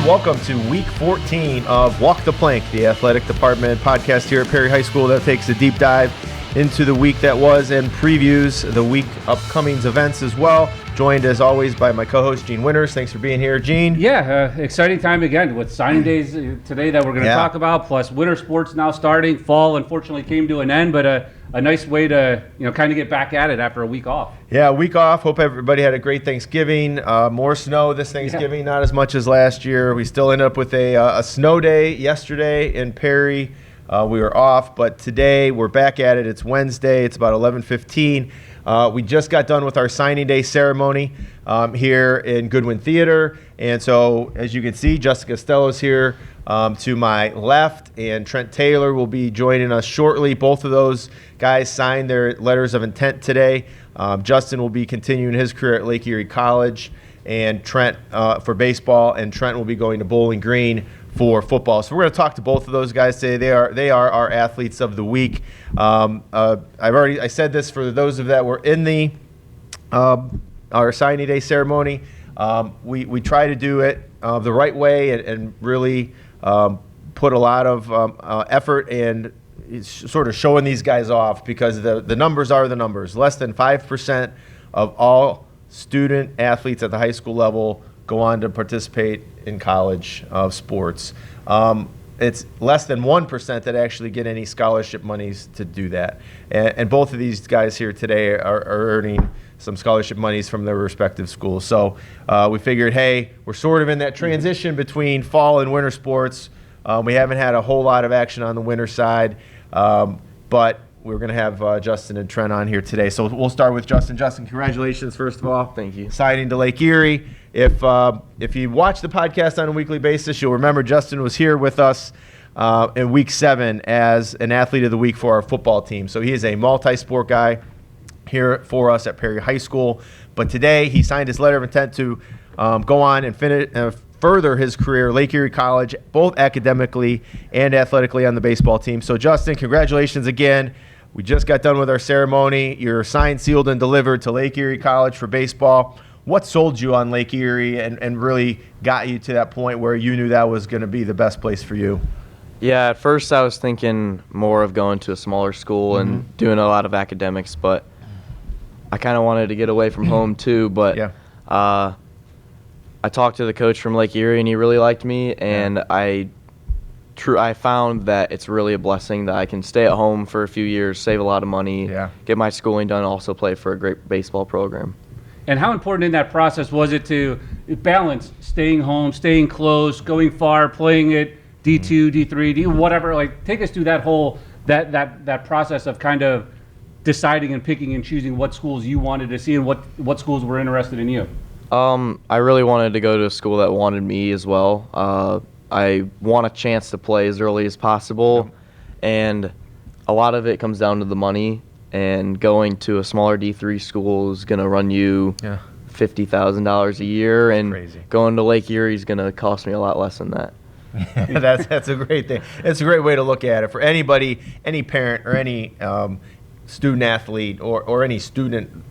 welcome to week 14 of Walk the Plank, the athletic department podcast here at Perry High School that takes a deep dive into the week that was and previews the week upcoming events as well. Joined as always by my co-host Gene Winters. Thanks for being here, Gene. Yeah, exciting time again with signing days today that we're going to talk about, plus winter sports now starting. Fall unfortunately came to an end, but a nice way to kind of get back at it after a week off. Yeah, a week off. Hope everybody had a great Thanksgiving. More snow this Thanksgiving, not as much as last year. We still ended up with a snow day yesterday in Perry. We were off, but today we're back at it. It's Wednesday. It's about 11:15. We just got done with our signing day ceremony here in Goodwin Theater. And so, as you can see, Jessica Costello's here to my left, and Trent Taylor will be joining us shortly. Both of those guys signed their letters of intent today. Justin will be continuing his career at Lake Erie College, and Trent for baseball, and Trent will be going to Bowling Green for football. So we're going to talk to both of those guys today. They are our athletes of the week. I said this for those of that were in the our signing day ceremony. We try to do it the right way and really put a lot of effort and sort of showing these guys off, because the numbers are the numbers. Less than 5% of all student athletes at the high school level go on to participate in college sports. It's less than 1% that actually get any scholarship monies to do that. And both of these guys here today are earning some scholarship monies from their respective schools. So we figured, hey, we're sort of in that transition between fall and winter sports. We haven't had a whole lot of action on the winter side, but we're going to have Justin and Trent on here today. So we'll start with Justin. Justin, congratulations, first of all. Thank you. Signing to Lake Erie. If you watch the podcast on a weekly basis, you'll remember Justin was here with us in week 7 as an athlete of the week for our football team. So he is a multi-sport guy here for us at Perry High School. But today he signed his letter of intent to go on and further his career at Lake Erie College, both academically and athletically on the baseball team. So Justin, congratulations again. We just got done with our ceremony. You're signed, sealed, and delivered to Lake Erie College for baseball. What sold you on Lake Erie and really got you to that point where you knew that was going to be the best place for you? Yeah, at first I was thinking more of going to a smaller school and doing a lot of academics, but I kind of wanted to get away from home too. But I talked to the coach from Lake Erie, and he really liked me, and I found that it's really a blessing that I can stay at home for a few years, save a lot of money, get my schooling done, also play for a great baseball program. And how important in that process was it to balance staying home, staying close, going far, playing it D2, D3, whatever? Like, take us through that whole that process of kind of deciding and picking and choosing what schools you wanted to see and what schools were interested in you. I really wanted to go to a school that wanted me as well. I want a chance to play as early as possible, and a lot of it comes down to the money. And going to a smaller D3 school is going to run you $50,000 a year, and going to Lake Erie is going to cost me a lot less than that. That's a great thing. It's a great way to look at it for anybody, any parent or any student athlete or any student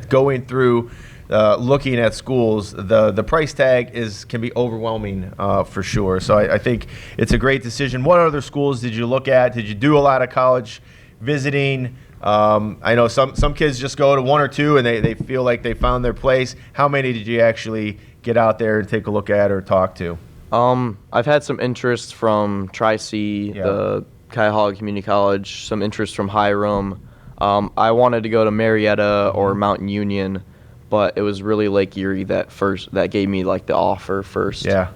going through looking at schools. The price tag can be overwhelming for sure. So I think it's a great decision. What other schools did you look at? Did you do a lot of college visiting? I know some kids just go to one or two and they feel like they found their place. How many did you actually get out there and take a look at or talk to? I've had some interest from Tri-C, the Cuyahoga Community College, some interest from Hiram. I wanted to go to Marietta or Mountain Union, but it was really Lake Erie that gave me like the offer first. Yeah.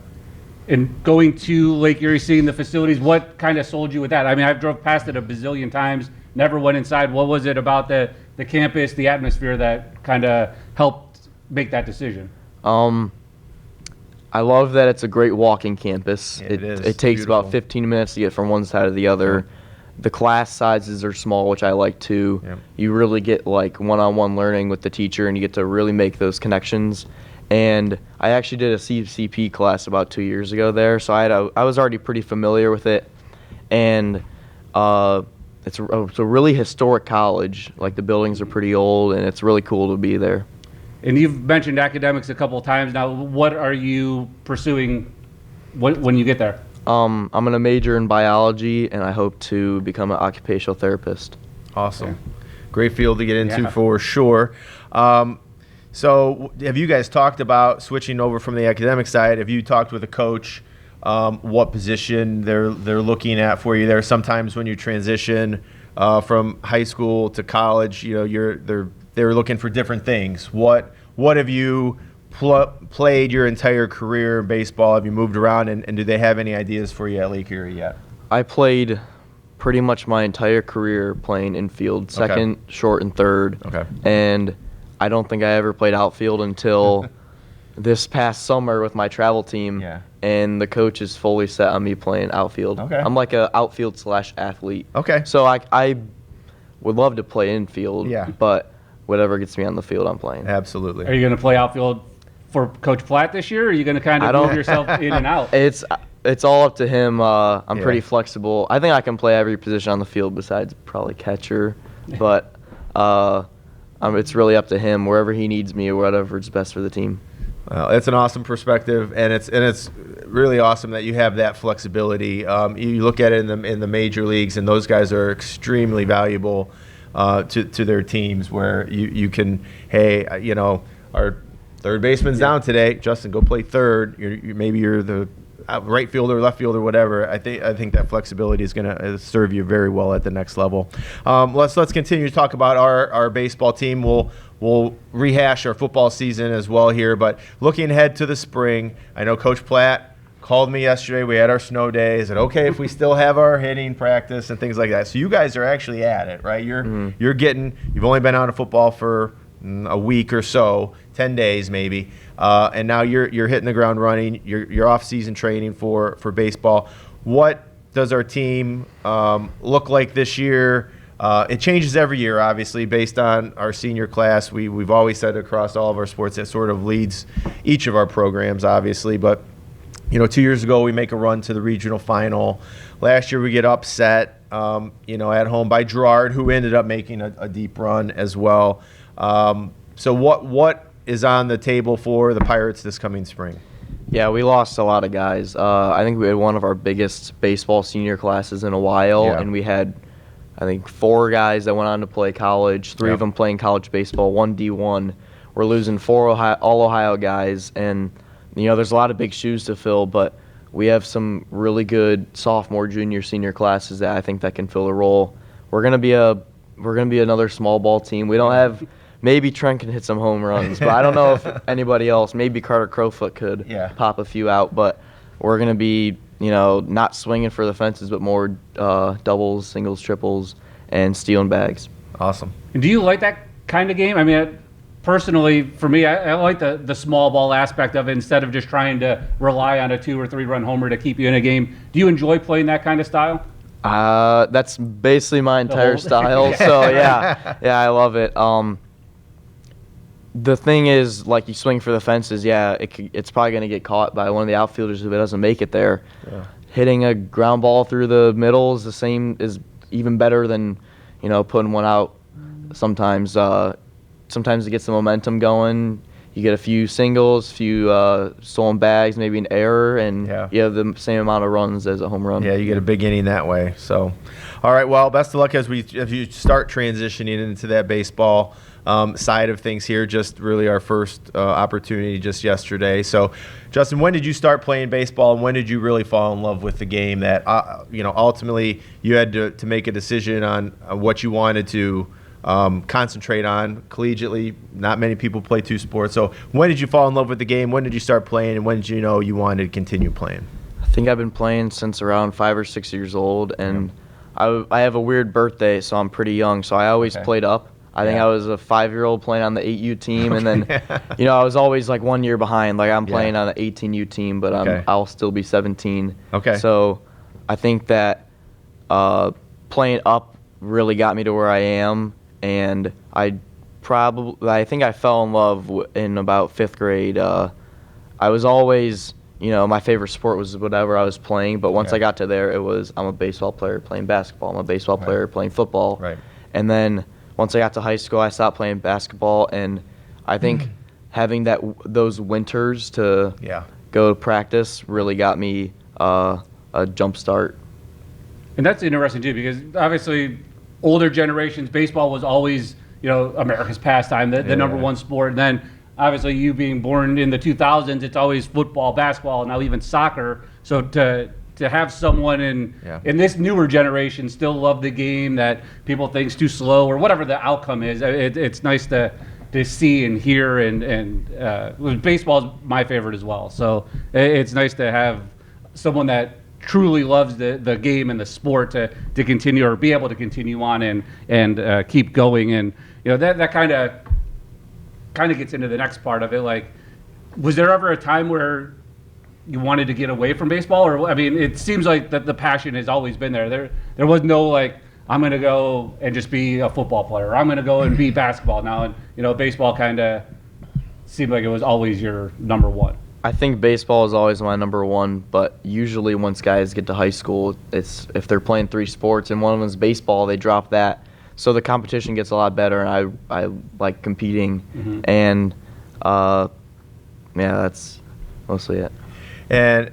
And going to Lake Erie, seeing the facilities, what kind of sold you with that? I mean, I've drove past it a bazillion times, never went inside. What was it about the campus, the atmosphere that kind of helped make that decision? I love that it's a great walking campus. It is. It takes Beautiful. about 15 minutes to get from one side to the other. The class sizes are small, which I like too. Yep. You really get like one-on-one learning with the teacher, and you get to really make those connections. And I actually did a CCP class about 2 years ago there, so I was already pretty familiar with it. And it's a really historic college. Like, the buildings are pretty old, and it's really cool to be there. And you've mentioned academics a couple of times now. What are you pursuing when you get there? I'm going to major in biology, and I hope to become an occupational therapist. Awesome. Great field to get into Yeah. for sure. So have you guys talked about switching over from the academic side? Have you talked with a coach what position they're looking at for you there? Sometimes when you transition from high school to college, you know, they're looking for different things. What have you played your entire career in baseball? Have you moved around, and do they have any ideas for you at Lake Erie yet? I played pretty much my entire career playing infield, second, short, and third. Okay. And I don't think I ever played outfield until this past summer with my travel team. Yeah. And the coach is fully set on me playing outfield. Okay. I'm like a outfield / athlete. Okay. So I would love to play infield. Yeah. But whatever gets me on the field, I'm playing. Absolutely. Are you going to play outfield for Coach Platt this year, or are you going to kind I of don't- move yourself in and out? It's all up to him. I'm Yeah. pretty flexible. I think I can play every position on the field besides probably catcher, but it's really up to him wherever he needs me or whatever's best for the team. Well, it's an awesome perspective, and it's really awesome that you have that flexibility. You look at it in the major leagues, and those guys are extremely valuable to their teams. Where you can, hey, you know, our third baseman's down today. Justin, go play third. Maybe you're the right fielder, left fielder, whatever. I think that flexibility is going to serve you very well at the next level. Let's continue to talk about our baseball team. We'll rehash our football season as well here, but looking ahead to the spring, I know Coach Platt called me yesterday. We had our snow day. Is it okay if we still have our hitting practice and things like that? So you guys are actually at it, right? You've only been out of football for a week or so, 10 days maybe, and now you're hitting the ground running. You're off-season training for baseball. What does our team look like this year? It changes every year, obviously, based on our senior class. We've always said across all of our sports that sort of leads each of our programs, obviously. But, you know, 2 years ago we make a run to the regional final. Last year we get upset, you know, at home by Girard, who ended up making a deep run as well. So what is on the table for the Pirates this coming spring? Yeah, we lost a lot of guys. I think we had one of our biggest baseball senior classes in a while, Yeah. and we had, I think, 4 guys that went on to play college, 3 Yep. of them playing college baseball, 1 D1. We're losing 4 all-Ohio guys, and, you know, there's a lot of big shoes to fill, but we have some really good sophomore, junior, senior classes that I think that can fill the role. We're gonna be another small ball team. We don't have. Maybe Trent can hit some home runs, but I don't know if anybody else. Maybe Carter Crowfoot could pop a few out, but we're going to be, you know, not swinging for the fences, but more doubles, singles, triples, and stealing bags. Awesome. And do you like that kind of game? I mean, personally, for me, I like the small ball aspect of it instead of just trying to rely on a 2 or 3 run homer to keep you in a game. Do you enjoy playing that kind of style? That's basically my entire style. So yeah, I love it. The thing is, like, you swing for the fences, it's probably going to get caught by one of the outfielders if it doesn't make it there. Yeah. Hitting a ground ball through the middle is even better than, you know, putting one out. Sometimes it gets the momentum going. You get a few singles, few stolen bags, maybe an error, and you have the same amount of runs as a home run. Yeah, you get a big inning that way. So, all right, well, best of luck as you start transitioning into that baseball side of things here. Just really our first opportunity just yesterday. So, Justin, when did you start playing baseball, and when did you really fall in love with the game that, you know, ultimately you had to make a decision on what you wanted to concentrate on collegiately? Not many people play 2 sports. So when did you fall in love with the game? When did you start playing? And when did you know you wanted to continue playing? I think I've been playing since around 5 or 6 years old, and I have a weird birthday, so I'm pretty young. So I always played up. I think I was a 5-year-old playing on the 8U team, and then, you know, I was always like 1 year behind. Like, I'm playing on an 18U team, but I'll still be 17. Okay. So I think that playing up really got me to where I am, and I think I fell in love in about 5th grade. I was always, you know, my favorite sport was whatever I was playing, but once I got to there, it was I'm a baseball player playing basketball. I'm a baseball player playing football. Right. And then once I got to high school, I stopped playing basketball, and I think having those winters to go to practice really got me a jump start. And that's interesting too, because obviously older generations, baseball was always, America's pastime, the number one sport. And then obviously you being born in the 2000s, it's always football, basketball, now even soccer. So to have someone in this newer generation still love the game that people think's too slow or whatever the outcome is, it's nice to see and hear. And baseball is my favorite as well. So it's nice to have someone that truly loves the game and the sport to continue or be able to continue on and keep going. And that kind of gets into the next part of it. Like, was there ever a time where you wanted to get away from baseball? Or I mean, it seems like that the passion has always been there. There was no like, I'm going to go and just be a football player. I'm going to go and be basketball now. And baseball kind of seemed like it was always your number one. I think baseball is always my number one, but usually once guys get to high school, it's if they're playing 3 sports and one of them is baseball, they drop that. So the competition gets a lot better, and I like competing. Mm-hmm. And that's mostly it. And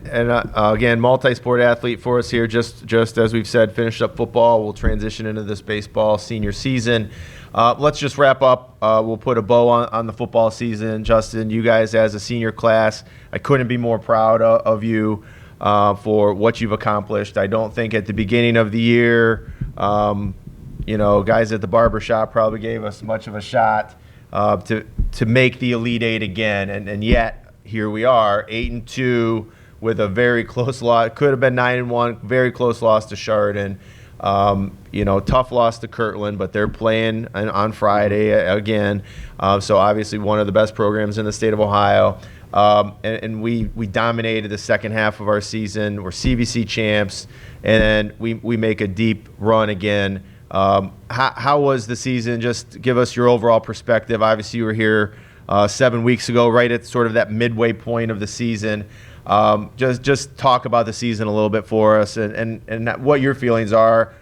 again, multi-sport athlete for us here. Just as we've said, finished up football. We'll transition into this baseball senior season. Let's just wrap up. We'll put a bow on the football season. Justin, you guys as a senior class, I couldn't be more proud of you for what you've accomplished. I don't think at the beginning of the year, guys at the barbershop probably gave us much of a shot to make the Elite Eight again, and yet here we are, 8-2 with a very close loss. Could have been 9-1, very close loss to Chardon. Tough loss to Kirtland, but they're playing on Friday again. So obviously one of the best programs in the state of Ohio. And we dominated the second half of our season. We're CVC champs, and then we make a deep run again. How was the season? Just give us your overall perspective. Obviously you were here 7 weeks ago, right at sort of that midway point of the season. Just talk about the season a little bit for us and what your feelings are.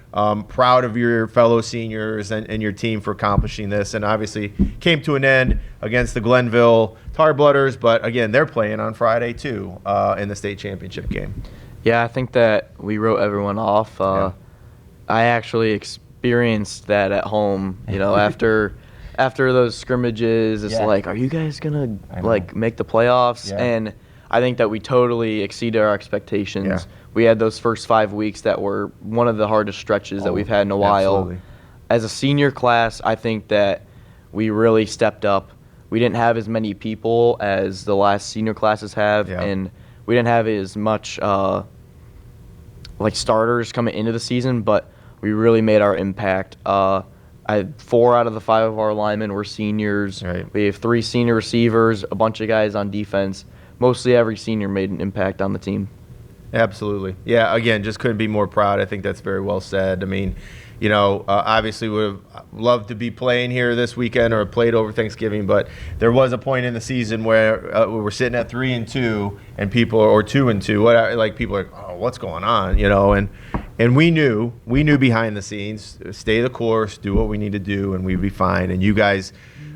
Proud of your fellow seniors and your team for accomplishing this, and obviously came to an end against the Glenville Tarblooders, but again, they're playing on Friday too in the state championship game. Yeah, I think that we wrote everyone off. I actually experienced that at home, after those scrimmages. It's like, are you guys gonna make the playoffs? Yeah. And I think that we totally exceeded our expectations. Yeah. We had those first 5 weeks that were one of the hardest stretches that we've had in a while. Absolutely. As a senior class, I think that we really stepped up. We didn't have as many people as the last senior classes have, and we didn't have as much starters coming into the season, but we really made our impact. 4 out of the 5 of our linemen were seniors. Right. We have 3 senior receivers, a bunch of guys on defense. Mostly every senior made an impact on the team. Absolutely. Yeah, again, just couldn't be more proud. I think that's very well said. I mean, obviously would have loved to be playing here this weekend or played over Thanksgiving, but there was a point in the season where we were sitting at 3-2 and people, or 2-2, people are like, oh, what's going on, and we knew behind the scenes, stay the course, do what we need to do, and we'd be fine. And you guys,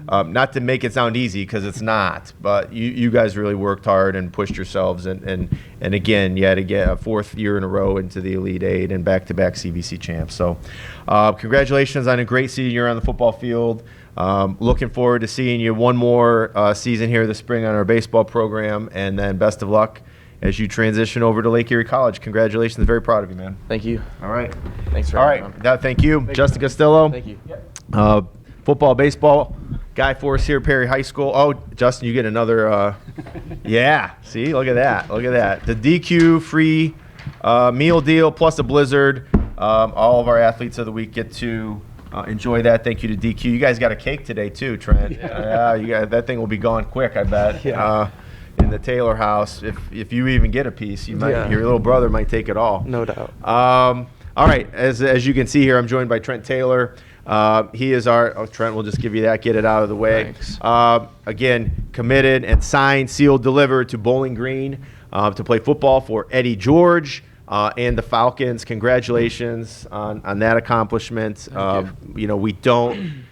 not to make it sound easy, because it's not, but you guys really worked hard and pushed yourselves, and again, yet again, a 4th year in a row into the Elite Eight and back-to-back CVC champs. So congratulations on a great season year on the football field. Looking forward to seeing you one more season here this spring on our baseball program, and then best of luck as you transition over to Lake Erie College. Congratulations. Very proud of you, man. Thank you. All right. Thanks for All having right. me on. Thank you. Justin Castillo. Thank you. Football, baseball guy for us here at Perry High School. Oh, Justin, you get another. Yeah. See, look at that. Look at that. The DQ free meal deal plus a blizzard. All of our athletes of the week get to enjoy that. Thank you to DQ. You guys got a cake today too, Trent. Yeah. That thing will be gone quick, I bet. Yeah. In the Taylor house, if you even get a piece, your little brother might take it all. No doubt. All right, as you can see here, I'm joined by Trent Taylor. He is Trent, we'll just give you that, get it out of the way. Thanks. Again, committed and signed, sealed, delivered to Bowling Green to play football for Eddie George and the Falcons. Congratulations on that accomplishment. We don't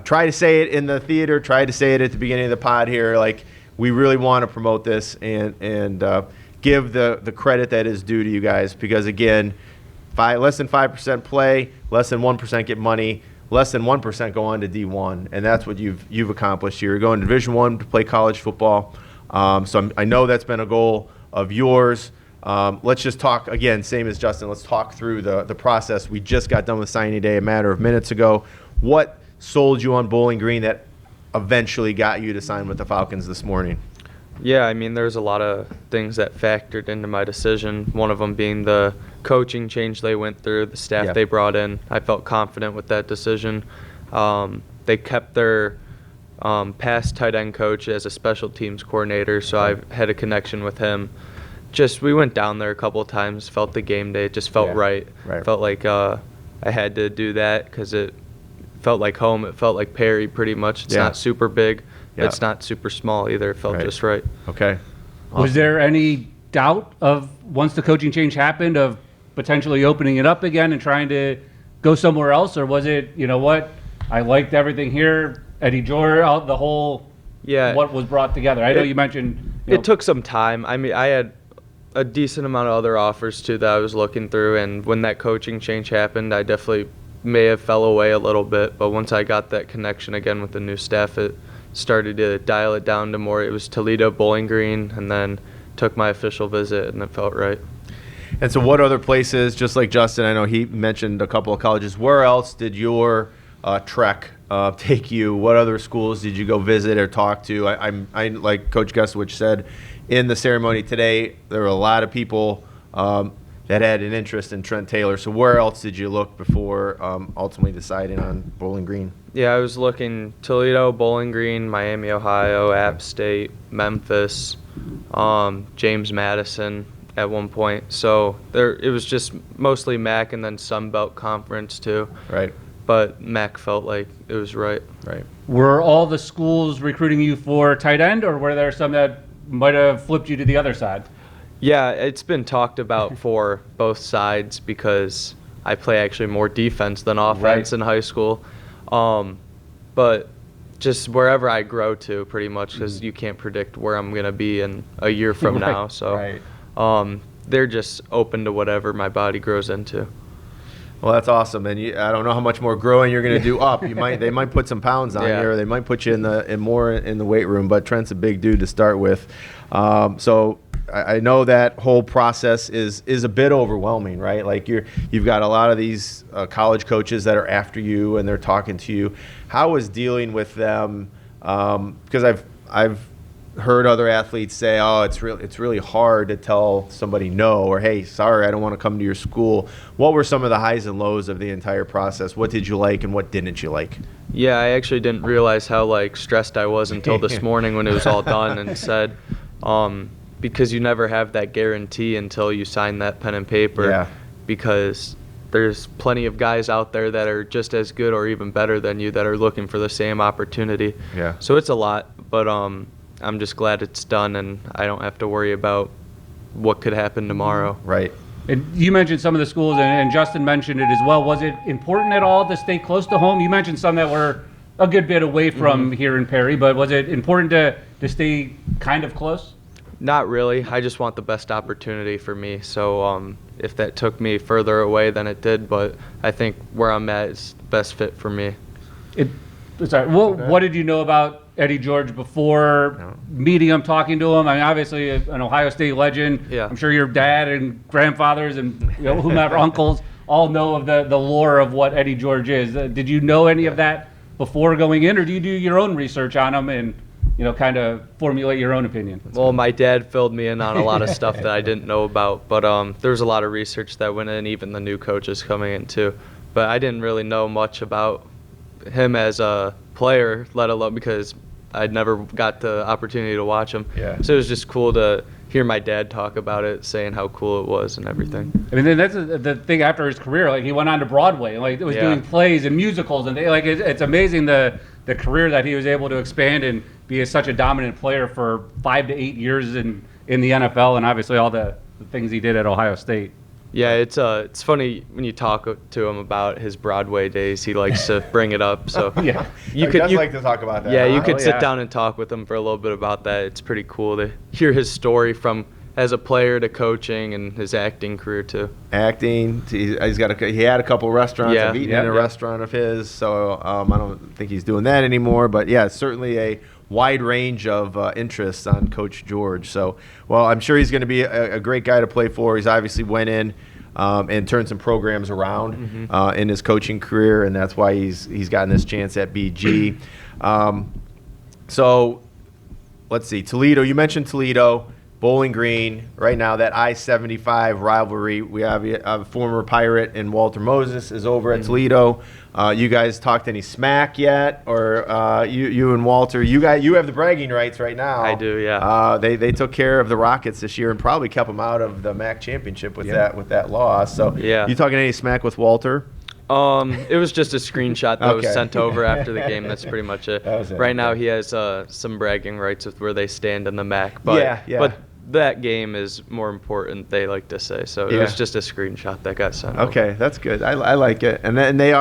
try to say it in the theater, try to say it at the beginning of the pod here, we really want to promote this and give the credit that is due to you guys, because again, less than 5% play, less than 1% get money, less than 1% go on to D1, and that's what you've accomplished here. You're going to Division I to play college football. I know that's been a goal of yours. Let's just talk, again, same as Justin, let's talk through the process. We just got done with signing day a matter of minutes ago. What sold you on Bowling Green that eventually got you to sign with the Falcons this morning? Yeah, I mean, there's a lot of things that factored into my decision. One of them being the coaching change they went through, the staff they brought in. I felt confident with that decision. They kept their past tight end coach as a special teams coordinator, so I've had a connection with him. We went down there a couple of times, felt the game day. It just felt right. Felt like I had to do that because it felt like home. It felt like Perry pretty much. It's not super big. It's not super small either. It felt just right. Okay. Awesome. Was there any doubt of, once the coaching change happened, of potentially opening it up again and trying to go somewhere else? Or was it, you know what, I liked everything here, Eddie George, the whole, what was brought together? I know you mentioned. It took some time. I mean, I had a decent amount of other offers too that I was looking through, and when that coaching change happened, I definitely may have fell away a little bit. But once I got that connection again with the new staff, it started to dial it down to more. It was Toledo, Bowling Green, and then took my official visit, and it felt right. And so what other places, just like Justin, I know he mentioned a couple of colleges, where else did your trek take you? What other schools did you go visit or talk to? I like Coach Gustowicz said in the ceremony today, there were a lot of people that had an interest in Trent Taylor. So where else did you look before ultimately deciding on Bowling Green? Yeah, I was looking Toledo, Bowling Green, Miami, Ohio, App State, Memphis, James Madison at one point. So it was just mostly MAC and then Sun Belt Conference too. Right. But MAC felt like it was right. Right. Were all the schools recruiting you for tight end, or were there some that might have flipped you to the other side? Yeah, it's been talked about for both sides because I play actually more defense than offense in high school. But just wherever I grow to, pretty much, because you can't predict where I'm going to be in a year from now. So they're just open to whatever my body grows into. Well, that's awesome, and I don't know how much more growing you're going to do up. They might put some pounds on you, or they might put you more in the weight room. But Trent's a big dude to start with, so I know that whole process is a bit overwhelming, right? Like you've got a lot of these college coaches that are after you and they're talking to you. How is dealing with them? Because I've heard other athletes say, "Oh, it's really hard to tell somebody no," or "Hey, sorry, I don't want to come to your school." What were some of the highs and lows of the entire process? What did you like and what didn't you like? Yeah, I actually didn't realize how stressed I was until this morning when it was all done and said, because you never have that guarantee until you sign that pen and paper. Yeah. Because there's plenty of guys out there that are just as good or even better than you that are looking for the same opportunity. Yeah. So it's a lot, but I'm just glad it's done and I don't have to worry about what could happen tomorrow. Right. And you mentioned some of the schools, and Justin mentioned it as well. Was it important at all to stay close to home? You mentioned some that were a good bit away from here in Perry, but was it important to stay kind of close? Not really. I just want the best opportunity for me. So if that took me further away than it did, but I think where I'm at is the best fit for me. What did you know about Eddie George before meeting him, talking to him? I mean, obviously an Ohio State legend. Yeah. I'm sure your dad and grandfathers and whomever uncles all know of the lore of what Eddie George is. Did you know any of that before going in, or do you do your own research on him and kind of formulate your own opinion? Well, my dad filled me in on a lot of stuff that I didn't know about, but there was a lot of research that went in, even the new coaches coming in too. But I didn't really know much about him as a player, let alone because I'd never got the opportunity to watch him. Yeah. So it was just cool to hear my dad talk about it, saying how cool it was and everything. I mean, that's the thing after his career. Like, he went on to Broadway, it was doing plays and musicals, and it's amazing the career that he was able to expand and be such a dominant player for 5 to 8 years in the NFL, and obviously all the things he did at Ohio State. Yeah, it's funny when you talk to him about his Broadway days. He likes to bring it up. So Yeah. He does like to talk about that. yeah, you huh? could Oh, sit yeah. down and talk with him for a little bit about that. It's pretty cool to hear his story from as a player to coaching and his acting career too. Acting. He had a couple restaurants. Yeah. I've eaten Yeah, in a yeah. restaurant of his, so I don't think he's doing that anymore. But yeah, certainly a wide range of interests on Coach George. So, well, I'm sure he's going to be a great guy to play for. He's obviously went in and turned some programs around in his coaching career, and that's why he's gotten this chance at BG. So, let's see, Toledo. You mentioned Toledo. Bowling Green, right now, that I-75 rivalry. We have a former Pirate and Walter Moses is over at Toledo. You guys talked any smack yet? Or you and Walter, you have the bragging rights right now. I do, yeah. They took care of the Rockets this year and probably kept them out of the MAC championship with that loss. So Yeah. you talking any smack with Walter? It was just a screenshot that was Okay. sent over after the game. That's pretty much it. That was it, Right now, okay. he has some bragging rights with where they stand in the MAC. But, Yeah. But that game is more important, they like to say. So it was Yeah. just a screenshot that got sent over. Okay, that's good. I like it, and then they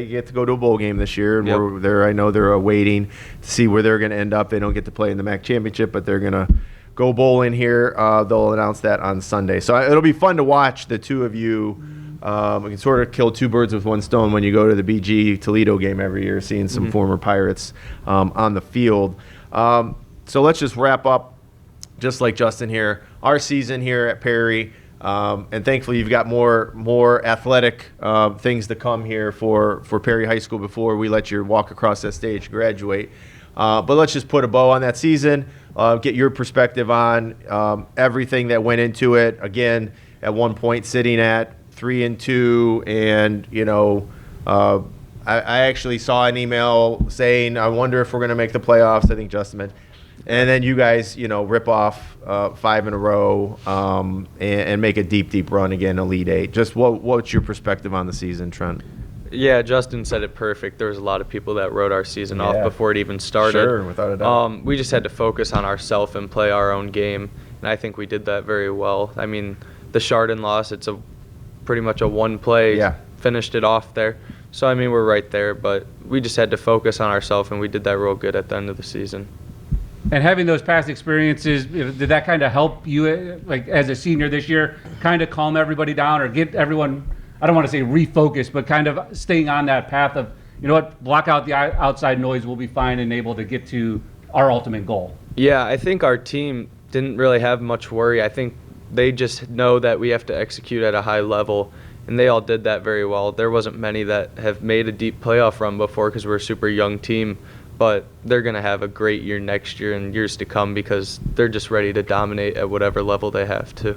get to go to a bowl game this year, and Yep. I know they're waiting to see where they're going to end up. They don't get to play in the MAC championship, but they're going to go bowling here. They'll announce that on Sunday, so it'll be fun to watch the two of you. We can sort of kill two birds with one stone when you go to the BG Toledo game every year, seeing some former Pirates on the field. So let's just wrap up. Just like Justin here, our season here at Perry, and thankfully you've got more athletic things to come here for Perry High School before we let you walk across that stage, graduate. But let's just put a bow on that season, get your perspective on everything that went into it. Again, at one point sitting at 3-2, and I actually saw an email saying, I wonder if we're going to make the playoffs. I think Justin meant. And then you guys, rip off 5 in a row and make a deep run again, Elite Eight. Just what's your perspective on the season, Trent? Yeah, Justin said it perfect. There was a lot of people that wrote our season Yeah. off before it even started. Sure, without a doubt. We just had to focus on ourselves and play our own game, and I think we did that very well. I mean, the Chardon loss, it's pretty much a one play, finished it off there. So, I mean, we're right there, but we just had to focus on ourselves, and we did that real good at the end of the season. And having those past experiences, did that kind of help you, like as a senior this year, kind of calm everybody down or get everyone, I don't want to say refocused, but kind of staying on that path of, you know what, block out the outside noise, we'll be fine and able to get to our ultimate goal? Yeah, I think our team didn't really have much worry. I think they just know that we have to execute at a high level, and they all did that very well. There wasn't many that have made a deep playoff run before because we're a super young team. But they're going to have a great year next year and years to come because they're just ready to dominate at whatever level they have to.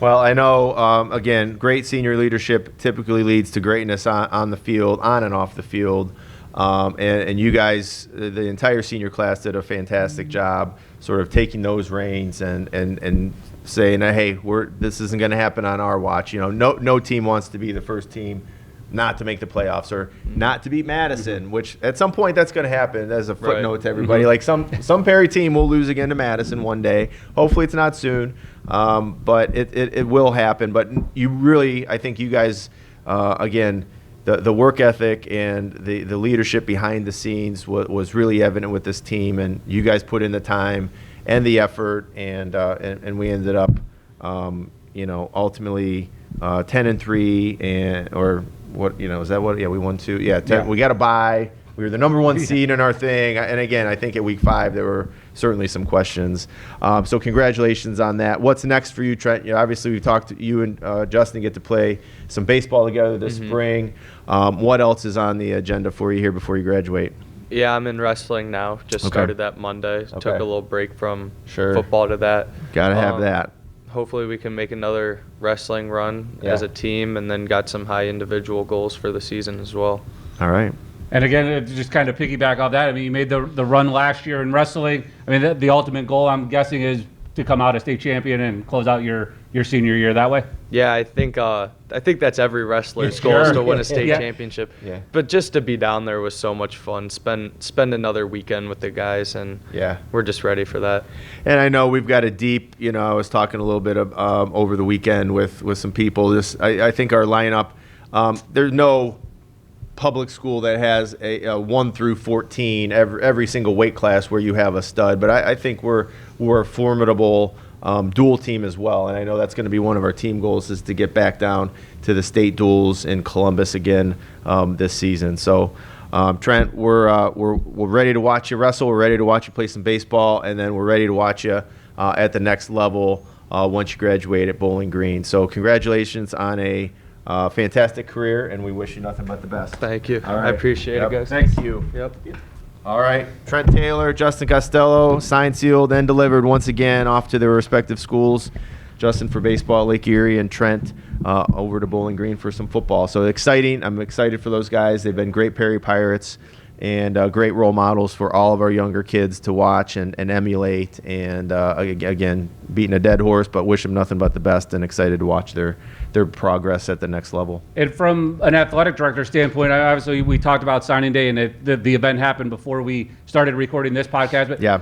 Well, I know, again, great senior leadership typically leads to greatness on the field, on and off the field. And you guys, the entire senior class did a fantastic job sort of taking those reins and saying, hey, this isn't going to happen on our watch. No team wants to be the first team not to make the playoffs or not to beat Madison, which at some point that's going to happen as a footnote to everybody. Like some Perry team will lose again to Madison one day. Hopefully it's not soon, but it will happen. But you really, I think you guys, again, the work ethic and the leadership behind the scenes was really evident with this team, and you guys put in the time and the effort, and we ended up, ultimately 10-3 and what is that what? Yeah, we won 2. Yeah, 10, we got a bye. We were the number 1 seed in our thing, and again, I think at week 5 there were certainly some questions. So congratulations on that. What's next for you, Trent? Obviously we've talked to you and Justin get to play some baseball together this spring. What else is on the agenda for you here before you graduate? Yeah, I'm in wrestling now. Just started that Monday. Took a little break from football to that. Got to have that. Hopefully we can make another wrestling run as a team, and then got some high individual goals for the season as well. All right. And again, just kind of piggyback off that, I mean, you made the run last year in wrestling. I mean, the ultimate goal, I'm guessing, is to come out a state champion and close out your your senior year that way? Yeah, I think that's every wrestler's goal is to win a state Yeah. championship. Yeah. But just to be down there was so much fun. Spend another weekend with the guys, and Yeah. we're just ready for that. And I know we've got a deep, I was talking a little bit of, over the weekend with some people. I think our lineup, there's no public school that has a 1 through 14 every single weight class where you have a stud. But I think we're a formidable dual team as well. And I know that's going to be one of our team goals is to get back down to the state duels in Columbus again this season. So. Trent, we're ready to watch you wrestle. We're ready to watch you play some baseball, and then we're ready to watch you at the next level once you graduate at Bowling Green. So congratulations on a fantastic career, and we wish you nothing but the best. Thank you. All right. I appreciate Yep. it, guys. Thank you. Yep. All right, Trent Taylor, Justin Costello, signed, sealed, and delivered once again off to their respective schools. Justin for baseball at Lake Erie, and Trent over to Bowling Green for some football. So exciting. I'm excited for those guys. They've been great Perry Pirates and great role models for all of our younger kids to watch and emulate. And again, beating a dead horse, but wish them nothing but the best and excited to watch their progress at the next level. And from an athletic director standpoint, obviously we talked about signing day, and the event happened before we started recording this podcast. But Yeah.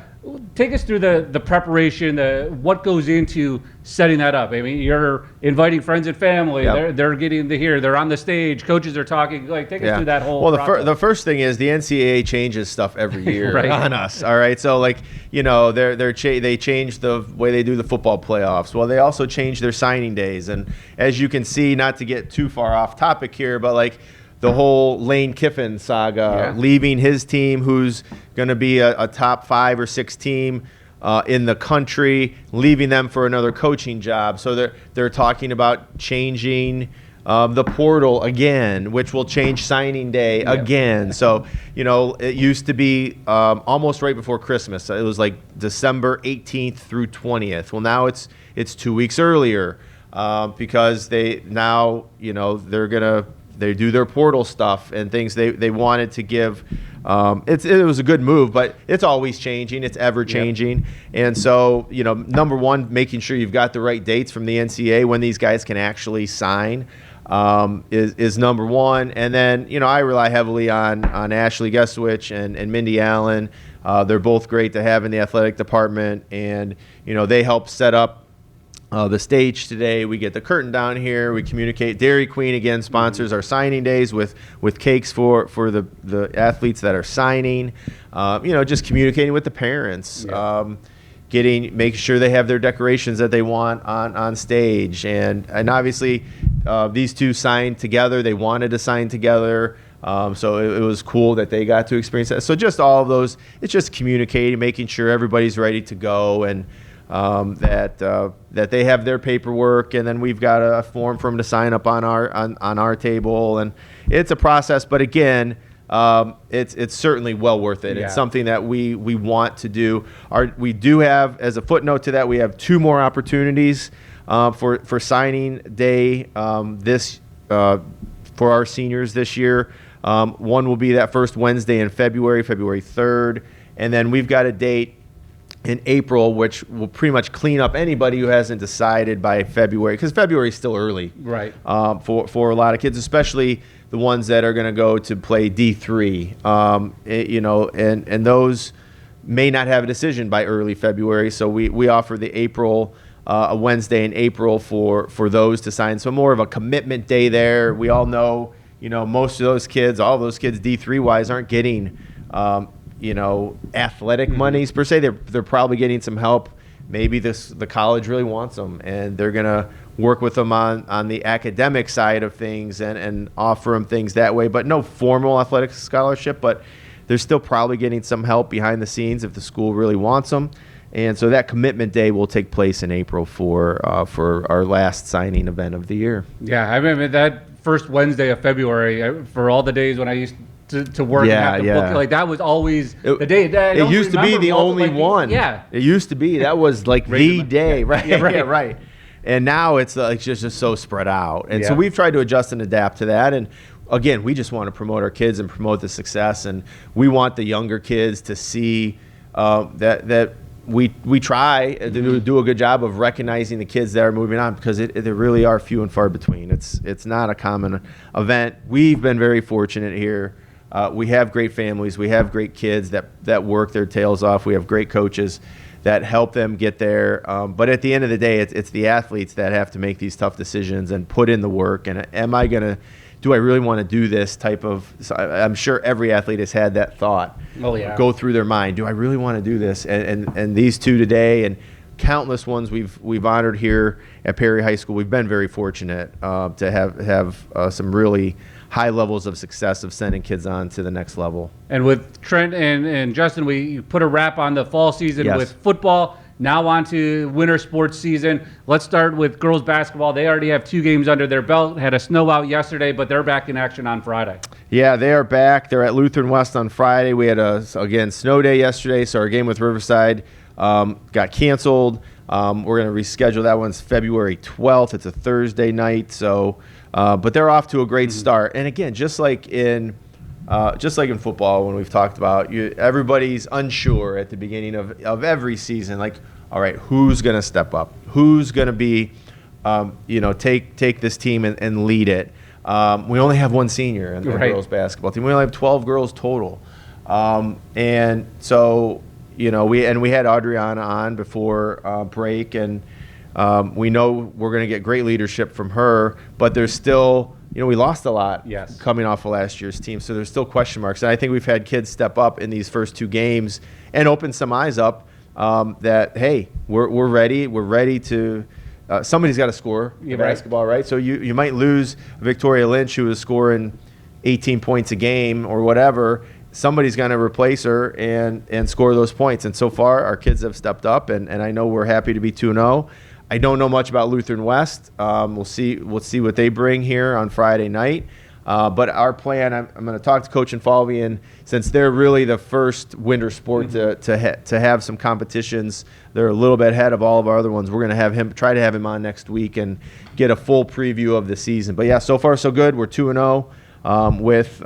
take us through the preparation, what goes into setting that up. I mean, you're inviting friends and family. Yep. They're getting to hear. They're on the stage. Coaches are talking. Like, take us through that whole. Well, process. the first thing is the NCAA changes stuff every year Right. on us. All right, so like they change the way they do the football playoffs. Well, they also change their signing days, and as you can see, not to get too far off topic here, but like the whole Lane Kiffin saga, leaving his team, who's going to be a top 5 or 6 team in the country, leaving them for another coaching job. So they're talking about changing the portal again, which will change signing day again. So, it used to be almost right before Christmas. It was like December 18th through 20th. Well, now it's 2 weeks earlier because they do their portal stuff and things they wanted to give. It was a good move, but it's always changing. It's ever changing. And so, number one, making sure you've got the right dates from the NCAA when these guys can actually sign is number one. And then, I rely heavily on Ashley Guestwich and Mindy Allen. They're both great to have in the athletic department, and, they help set up the stage today. We get the curtain down here. We communicate. Dairy Queen again sponsors our signing days with cakes for the athletes that are signing. Just communicating with the parents, making sure they have their decorations that they want on stage, and obviously these two signed together. They wanted to sign together. So it was cool that they got to experience that. So just all of those, it's just communicating, making sure everybody's ready to go, and that they have their paperwork, and then we've got a form for them to sign up on our table, and it's a process. But again, it's certainly well worth it. Yeah. It's something that we want to do. We do have, as a footnote to that, we have 2 more opportunities for signing day for our seniors this year. One will be that first Wednesday in February 3rd, and then we've got a date in April, which will pretty much clean up anybody who hasn't decided by February, because February is still early, Right. For a lot of kids, especially the ones that are going to go to play D3, and those may not have a decision by early February. So we offer the April, a Wednesday in April for those to sign. So more of a commitment day there. We all know, most of those kids, all those kids D3 wise aren't getting, athletic monies per se. They're probably getting some help. Maybe the college really wants them, and they're gonna work with them on the academic side of things and offer them things that way. But no formal athletic scholarship. But they're still probably getting some help behind the scenes if the school really wants them. And so that commitment day will take place in April for our last signing event of the year. Yeah, I remember that first Wednesday of February. For all the days when I used to work and have to book, like that was always the day. It used to be the only one. Yeah, it used to be that was like the day, right? Yeah, right. Yeah, right. And now it's just so spread out. And so Yeah. we've tried to adjust and adapt to that. And again, we just want to promote our kids and promote the success. And we want the younger kids to see that we try to do a good job of recognizing the kids that are moving on, because there really are few and far between. It's not a common event. We've been very fortunate here. We have great families. We have great kids that work their tails off. We have great coaches that help them get there. But at the end of the day, it's the athletes that have to make these tough decisions and put in the work. And do I really want to do this type of, I'm sure every athlete has had that thought go through their mind. Do I really want to do this? And these two today, and countless ones we've honored here at Perry High School, we've been very fortunate to have some really high levels of success of sending kids on to the next level. And with Trent and Justin, we put a wrap on the fall season with football. Now on to winter sports season. Let's start with girls basketball. They already have 2 games under their belt. Had a snow out yesterday, but they're back in action on Friday. Yeah, they are back. They're at Lutheran West on Friday. We had again, snow day yesterday, so our game with Riverside got canceled. We're going to reschedule that one's February 12th. It's a Thursday night. So, but they're off to a great start. And again, just like in football, when we've talked about, everybody's unsure at the beginning of every season. Like, all right, who's going to step up? Who's going to be, take this team and lead it? We only have one senior in the girls basketball team. We only have 12 girls total. And so, we had Adriana on before break, and we know we're going to get great leadership from her, but there's still, we lost a lot coming off of last year's team, so there's still question marks. And I think we've had kids step up in these first 2 games and open some eyes up that, hey, we're ready. We're ready to somebody's got to score the basketball, right? So you might lose Victoria Lynch, who is scoring 18 points a game or whatever. Somebody's going to replace her and score those points. And so far, our kids have stepped up, and I know we're happy to be 2-0. I don't know much about Lutheran West. We'll see what they bring here on Friday night. But our plan, I'm going to talk to Coach Infalvi, and since they're really the first winter sport to have some competitions, they're a little bit ahead of all of our other ones. We're going to try to have him on next week and get a full preview of the season. But yeah, so far so good. We're 2-0. With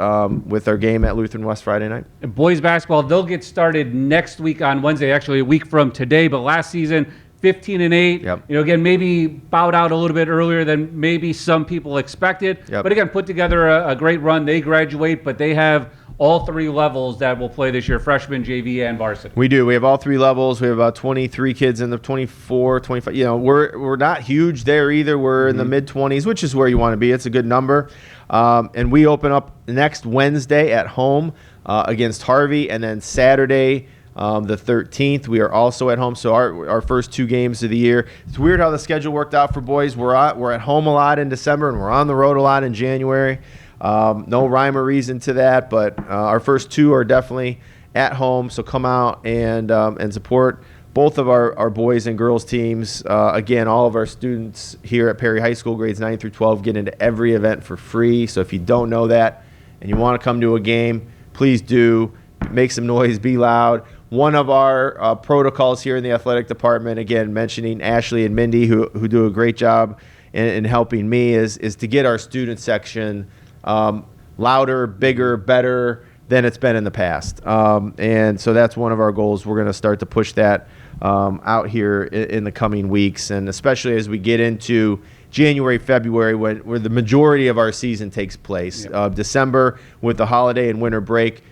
our game at Lutheran West Friday night. And boys basketball, they'll get started next week on Wednesday, actually a week from today. But last season, 15-8. Yep. Again, maybe bowed out a little bit earlier than maybe some people expected. Yep. But again, put together a great run. They graduate, but they have all 3 levels that will play this year: freshman, JV, and varsity. We do. We have all 3 levels. We have about 23 kids in the 24, 25. We're not huge there either. We're in the mid-20s, which is where you want to be. It's a good number. And we open up next Wednesday at home against Harvey, and then Saturday, the 13th, we are also at home. So our first 2 games of the year. It's weird how the schedule worked out for boys. We're at home a lot in December, and we're on the road a lot in January. No rhyme or reason to that, but our first 2 are definitely at home. So come out and support both of our boys and girls teams. Again, all of our students here at Perry High School, grades 9 through 12, get into every event for free. So if you don't know that and you want to come to a game, please do. Make some noise, be loud. One of our protocols here in the athletic department, again, mentioning Ashley and Mindy, who do a great job in helping me, is to get our student section louder, bigger, better than it's been in the past. And so that's one of our goals. We're going to start to push that out here in the coming weeks, and especially as we get into January, February, where the majority of our season takes place. Yep. December, with the holiday and winter break,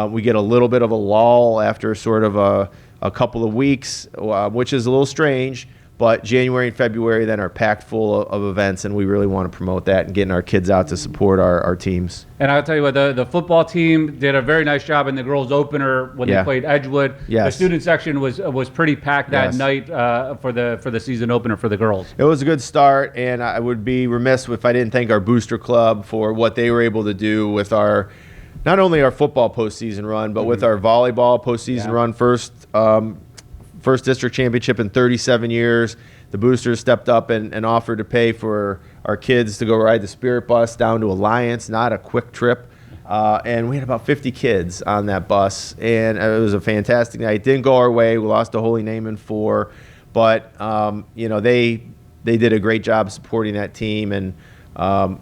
we get a little bit of a lull after sort of a couple of weeks, which is a little strange. But January and February then are packed full of events, and we really want to promote that and getting our kids out to support our teams. And I'll tell you what, the football team did a very nice job in the girls' opener when they played Edgewood. Yes. The student section was pretty packed that night for the season opener for the girls. It was a good start, and I would be remiss if I didn't thank our booster club for what they were able to do with not only our football postseason run, but with our volleyball postseason run. First district championship in 37 years. The boosters stepped up and offered to pay for our kids to go ride the Spirit bus down to Alliance, not a quick trip. And we had about 50 kids on that bus, and it was a fantastic night. It didn't go our way. We lost to Holy Name in 4, but they did a great job supporting that team. And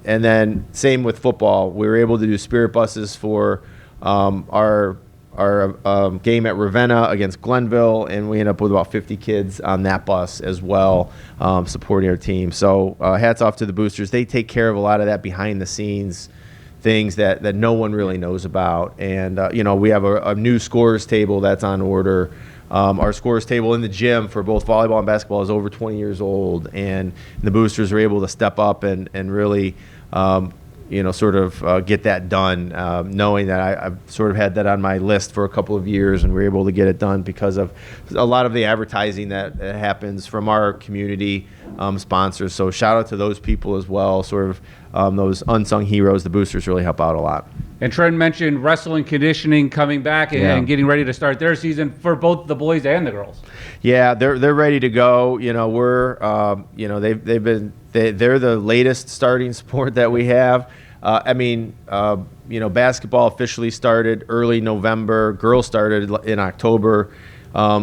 then same with football. We were able to do Spirit buses for our our game at Ravenna against Glenville, and we end up with about 50 kids on that bus as well, supporting our team. So hats off to the boosters. They take care of a lot of that behind the scenes things that no one really knows about. And, we have a new scores table that's on order. Our scores table in the gym for both volleyball and basketball is over 20 years old, and the boosters are able to step up and really get that done, knowing that I've sort of had that on my list for a couple of years, and we're able to get it done because of a lot of the advertising that happens from our community sponsors. So shout out to those people as well, those unsung heroes. The boosters really help out a lot. And Trent mentioned wrestling conditioning coming back and getting ready to start their season for both the boys and the girls. Yeah, they're ready to go. They're the latest starting sport that we have. Basketball officially started early November. Girls started in October.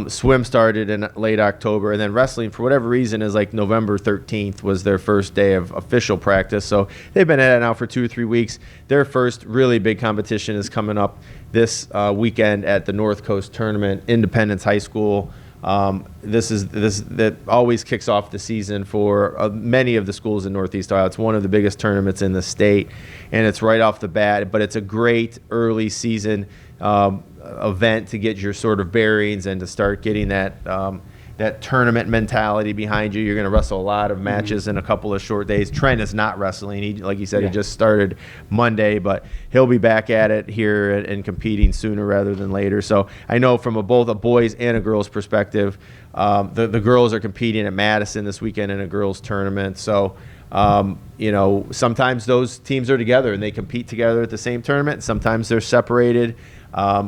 Swim started in late October, and then wrestling, for whatever reason, is like November 13th was their first day of official practice. So they've been at it now for 2 or 3 weeks. Their first really big competition is coming up this weekend at the North Coast Tournament, Independence High School. That always kicks off the season for many of the schools in Northeast Ohio. It's one of the biggest tournaments in the state, and it's right off the bat. But it's a great early season event to get your sort of bearings and to start getting that tournament mentality behind you. You're going to wrestle a lot of matches in a couple of short days. Trent is not wrestling. He, like you said, he just started Monday, but he'll be back at it here and competing sooner rather than later. So I know from both a boys and a girls perspective, the girls are competing at Madison this weekend in a girls tournament. So sometimes those teams are together and they compete together at the same tournament. Sometimes they're separated.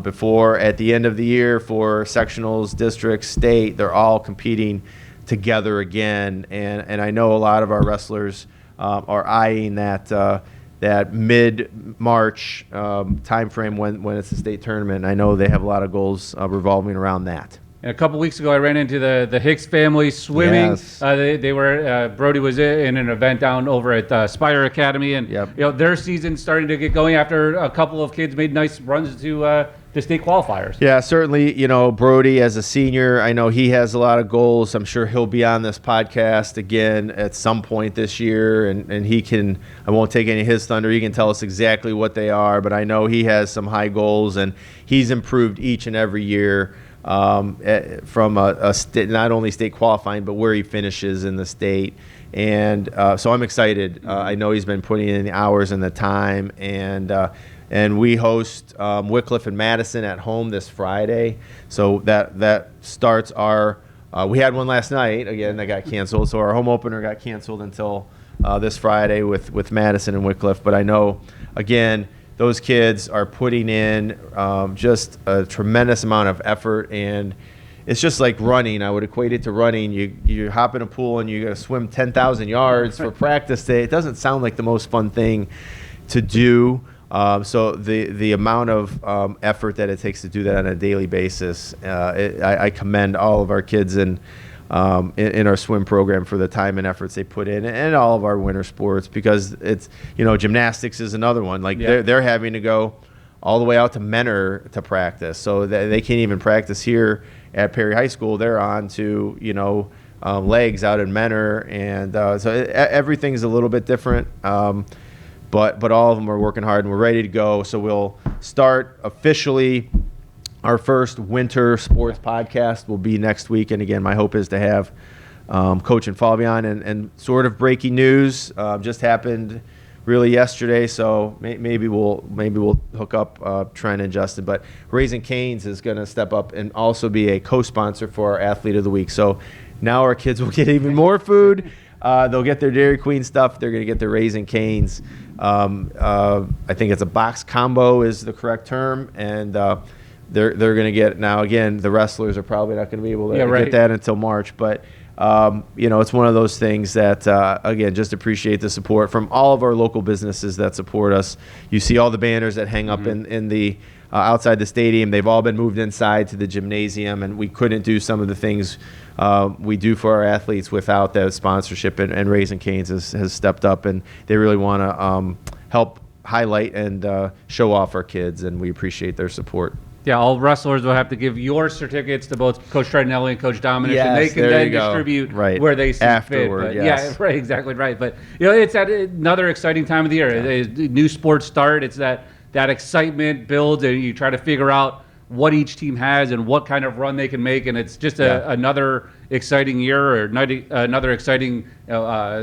Before at the end of the year for sectionals, districts, state, they're all competing together again. And I know a lot of our wrestlers are eyeing that mid-March time frame when it's a state tournament. I know they have a lot of goals revolving around that. And a couple weeks ago, I ran into the Hicks family swimming. Yes. They were Brody was in an event down over at Spire Academy, and their season's starting to get going after a couple of kids made nice runs to state qualifiers. Yeah, certainly. Brody as a senior, I know he has a lot of goals. I'm sure he'll be on this podcast again at some point this year, and he can. I won't take any of his thunder. He can tell us exactly what they are, but I know he has some high goals, and he's improved each and every year. From a state, not only state qualifying, but where he finishes in the state. And so I'm excited. I know he's been putting in the hours and the time. And we host Wycliffe and Madison at home this Friday. So that starts our we had one last night, again, that got canceled. So our home opener got canceled until this Friday with Madison and Wycliffe. But I know, again, those kids are putting in just a tremendous amount of effort, and it's just like running. I would equate it to running. You hop in a pool and you got to swim 10,000 yards for practice day. It doesn't sound like the most fun thing to do. So the amount of effort that it takes to do that on a daily basis, I commend all of our kids in our swim program for the time and efforts they put in, and all of our winter sports, because it's gymnastics is another one. Like they're having to go all the way out to Menor to practice, so they can't even practice here at Perry High School. They're on to legs out in Menor, and so everything's a little bit different. But all of them are working hard and we're ready to go. So we'll start officially. Our first winter sports podcast will be next week, and again, my hope is to have Coach and Fabian and sort of breaking news just happened really yesterday. So maybe we'll hook up Trent and Justin. But Raising Cane's is going to step up and also be a co-sponsor for our Athlete of the Week. So now our kids will get even more food. They'll get their Dairy Queen stuff. They're going to get their Raising Cane's. I think it's a box combo is the correct term, and they're going to get, now again, the wrestlers are probably not going to be able to get that until March, but it's one of those things that again, just appreciate the support from all of our local businesses that support us. You see all the banners that hang up in the outside the stadium. They've all been moved inside to the gymnasium, and we couldn't do some of the things we do for our athletes without that sponsorship, and Raising Cane's has stepped up, and they really want to help highlight and show off our kids, and we appreciate their support. Yeah, all wrestlers will have to give your certificates to both Coach Trinelli and Coach Dominic, and they Yes, can there then you go. distribute Right. where they see Afterward, fit. But yes. Yeah, right, exactly right. But it's at another exciting time of the year. A new sports start. It's that excitement builds, and you try to figure out what each team has and what kind of run they can make, and it's just another exciting year or another exciting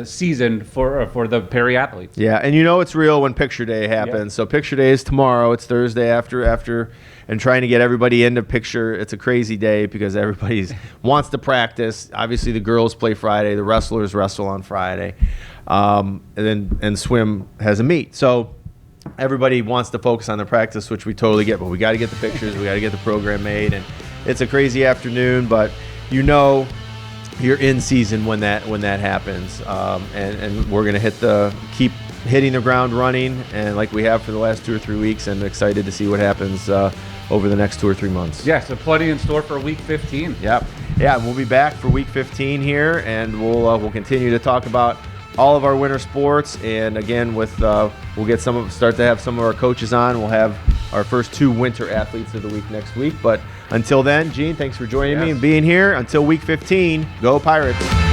season for the Perry athletes. Yeah, and it's real when picture day happens. So picture day is tomorrow. It's Thursday after, and trying to get everybody into picture. It's a crazy day because everybody wants to practice. Obviously, the girls play Friday. The wrestlers wrestle on Friday, and swim has a meet. So everybody wants to focus on the practice, which we totally get. But we got to get the pictures. We got to get the program made, and it's a crazy afternoon. But you're in season when that happens, and we're gonna keep hitting the ground running, and like we have for the last 2 or 3 weeks, and excited to see what happens over the next 2 or 3 months. Yeah, so plenty in store for Week 15. Yep. Yeah, and we'll be back for Week 15 here, and we'll continue to talk about all of our winter sports. And again, we'll start to have some of our coaches on. We'll have our first 2 winter athletes of the week next week. But until then, Gene, thanks for joining me and being here. Until Week 15, go Pirates.